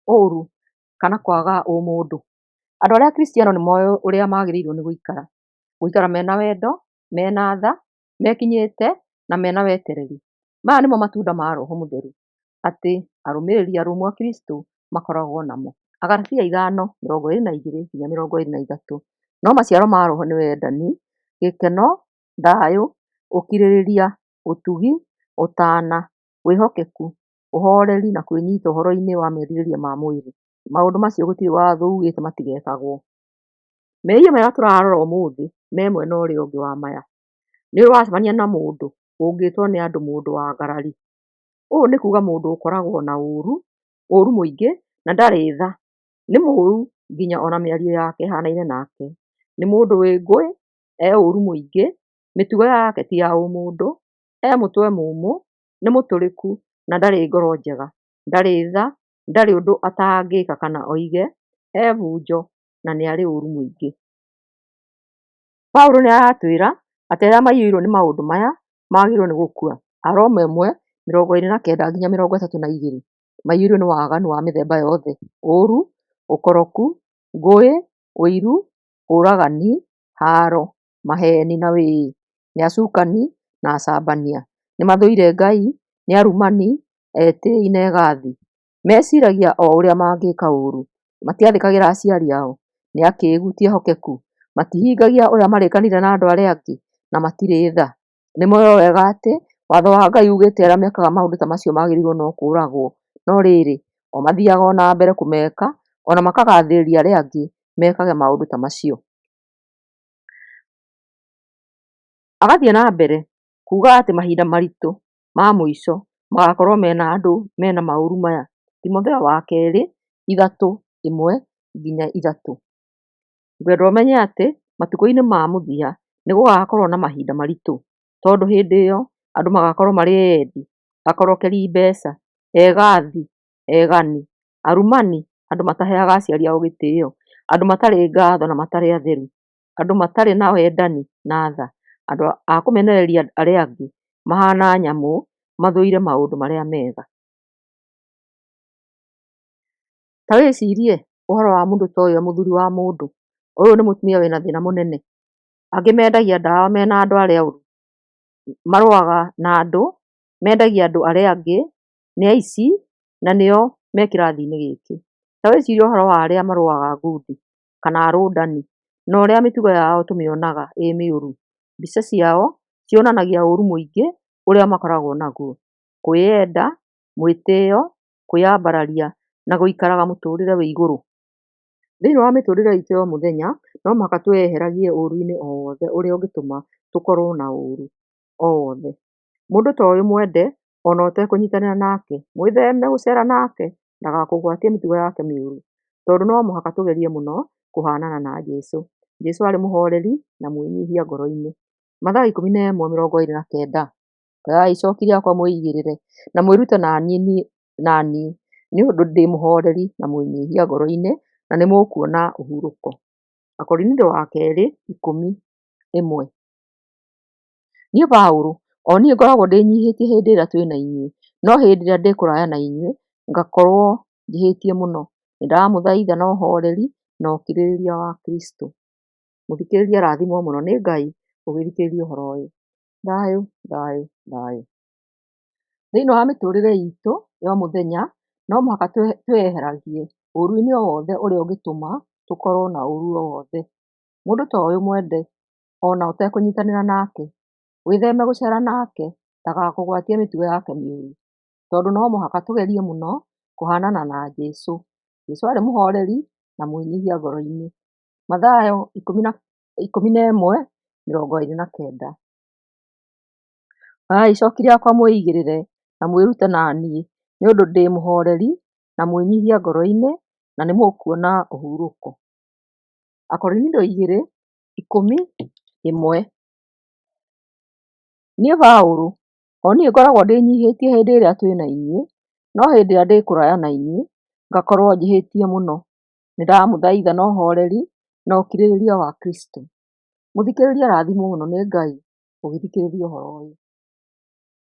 ũru kana kwaga ũmũndũ. Andũ arĩa akristiano nĩmoĩ ũrĩa magĩrĩirwo nĩ gũikara, gũikara mena wendo, mena tha, mekinyĩte na mena wetereri. Maya nĩmo matunda ma Roho Mũtheru atĩ arũmĩrĩri arũmu a Kristũ makoragwo namo. Agalatia 5:22-23. No maciaro ma Roho nĩ wendani, gĩkeno, thayũ, ũkirĩrĩria, ũtugi, ũtaana, wĩhokeku, ũhooreri na kwĩnyiita ũhoro-inĩ wa merirĩria ma mwĩrĩ. Maũndũ macio gũtirĩ watho ugĩte matigekagwo. Merirĩria marĩa tũrarora ũmũthĩ me mwena ũrĩa ũngĩ wa maya. Nĩ wacemania na mũndũ ũngĩtwo nĩ andũ mũndũ wa ngarari. Ũũ nĩ kuuga mũndũ ũkoragwo na ũũru mũingĩ na ndarĩ tha. Nĩ mũũru nginya ona mĩario yake ĩhanaine nake. Nĩ mũndũ wĩ ngũĩ, e ũũru mũingĩ, mĩtugo yake ti ya ũmũndũ, e mũtwe mũũmũ, nĩ mũtũrĩku na ndarĩ ngoro njega. Ndarĩ tha, ndarĩ ũndũ atangĩka kana oige, e bunjo na nĩ arĩ ũũru mũingĩ. Paũlũ nĩ aratwĩra atĩ arĩa maiyũirwo nĩ maũndũ maya magĩrĩirwo nĩ gũkua. Aroma 1:29-32. Maiyũirwo nĩ waganu wa mĩthemba yothe: ũũru, ũkoroku, ngũĩ, ũiru, ũragani, haaro, maheeni na wĩĩ. Nĩ acukani na acambania. Nĩ mathũire Ngai, nĩ arumani, etĩĩi na egathi. Meciiragia o ũrĩa mangĩka ũũru. Matiathĩkagĩra aciari ao. Nĩ akĩĩgu, ti ehokeku. Matihingagia ũrĩa marĩkanĩire na andũ arĩa angĩ na matirĩ tha. Nĩmoĩ wega atĩ watho wa Ngai ugĩte arĩa mekaga maũndũ ta macio magĩrĩirwo no kũũragwo. No rĩrĩ, o mathiaga o na mbere kũmeka, o na makagathĩrĩria arĩa angĩ mekage maũndũ ta macio. Agathiĩ na mbere kuuga atĩ mahinda maritũ ma mũico magakorwo mena andũ mena maũru maya. Timotheo wa kerĩ 3:1-3. Ngwenda ũmenye atĩ matukũ-inĩ ma mũthia nĩ gũgakorwo na mahinda maritũ, tondũ hĩndĩ ĩyo andũ magakorwo marĩ endi, akorokeri mbeeca, egathi, egani, arumani, andũ mataheaga aciari ao gĩtĩĩo, andũ matarĩ ngatho na matarĩ atheru, andũ matarĩ na wendani na tha, andũ a kũmenereria arĩa angĩ, mahana nyamũ, mathũire maũndũ marĩa mega. Ta wĩcirie ũhoro wa mũndũ ta ũyũ, mũthuri wa mũndũ. Ũyũ nĩ mũtumia wĩna thĩna mũnene. Angĩ mendagia ndawa mena andũ arĩa ũru, marũaga na andũ, mendagia andũ arĩa angĩ, nĩ aici na nĩo me kĩrathi-inĩ gĩkĩ. Ta wĩcirie ũhoro wa arĩa marũaga ngundi kana arũndani na ũrĩa mĩtugo yao tũmĩonaga ĩ mĩũru. Mbica ciao cionanagia ũũru mũingĩ ũrĩa makoragwo naguo: kwĩyenda, mwĩtĩĩo, kwĩyambararia na gũikaraga mũtũũrĩre wĩ igũrũ. Thĩinĩ wa mĩtũũrĩre itũ ya o mũthenya, no mũhaka twĩyeheragie ũũru-inĩ o wothe ũrĩa ũngĩtũma tũkorwo na ũũru o wothe. Mũndũ ta ũyũ mwende ona ũtekũnyitanĩra nake. Mwĩtheme gũcera nake, ndagakũgwatie mĩtugo yake mĩũru, tondũ no mũhaka tũgerie mũno kũhanana na Jesũ. Jesũ arĩ mũhoreri na mwĩnyihia ngoro-inĩ. Mathayo 11:29. Oyai icooki rĩakwa mwĩigĩrĩre na mwĩrute na niĩ nĩ ũndũ ndĩ mũhoreri na mwĩnyihia ngoro-inĩ, na nĩ mũkuona ũhurũko. Akorintho wa kerĩ 10:1. Niĩ Paũlũ, o niĩ ngoragwo ndĩnyiihĩtie hĩndĩ ĩrĩa twĩ na inyuĩ, no hĩndĩ ĩrĩa ndĩ kũraya na inyuĩ ngakorwo njihĩtie mũno. Nĩndamũthaitha na ũhooreri na ũkirĩrĩria wa Kristũ. Mũthikĩrĩria arathimwo mũno nĩ Ngai ũgĩthikĩrĩria ũhoro ũyũ. Thayũ, thayũ, thayũ. Thĩinĩ wa mĩtũũrĩre itũ ya o mũthenya, no mũhaka twĩyeheragie ũũru-inĩ o wothe ũrĩa ũngĩtũma tũkorwo na ũũru o wothe. Mũndũ ta ũyũ mwende ona ũtekũnyitanĩra nake. Wĩtheme gũcera nake, ndagakũgwatie mĩtugo yake mĩũru, tondũ no mũhaka tũgerie mũno kũhanana na Jesũ. Jesũ arĩ mũhoreri na mwĩnyihia ngoro-inĩ. Mathayo 11:29. Oyai icooki rĩakwa mwĩigĩrĩre na mwĩrute na niĩ nĩ ũndũ ndĩ mũhoreri na mwĩnyihia ngoro-inĩ, na nĩ mũkuona ũhurũko. Akorintho 2:11. Niĩ Paũlũ, o niĩ ngoragwo ndĩnyiihĩtie hĩndĩ ĩrĩa twĩ na inyuĩ, no hĩndĩ ĩrĩa ndĩ kũraya na inyuĩ ngakorwo njihĩtie mũno. Nĩndamũthaitha na ũhooreri na ũkirĩrĩria wa Kristũ. Mũthikĩrĩria arathimwo mũno nĩ Ngai ũgĩthikĩrĩria ũhoro ũyũ.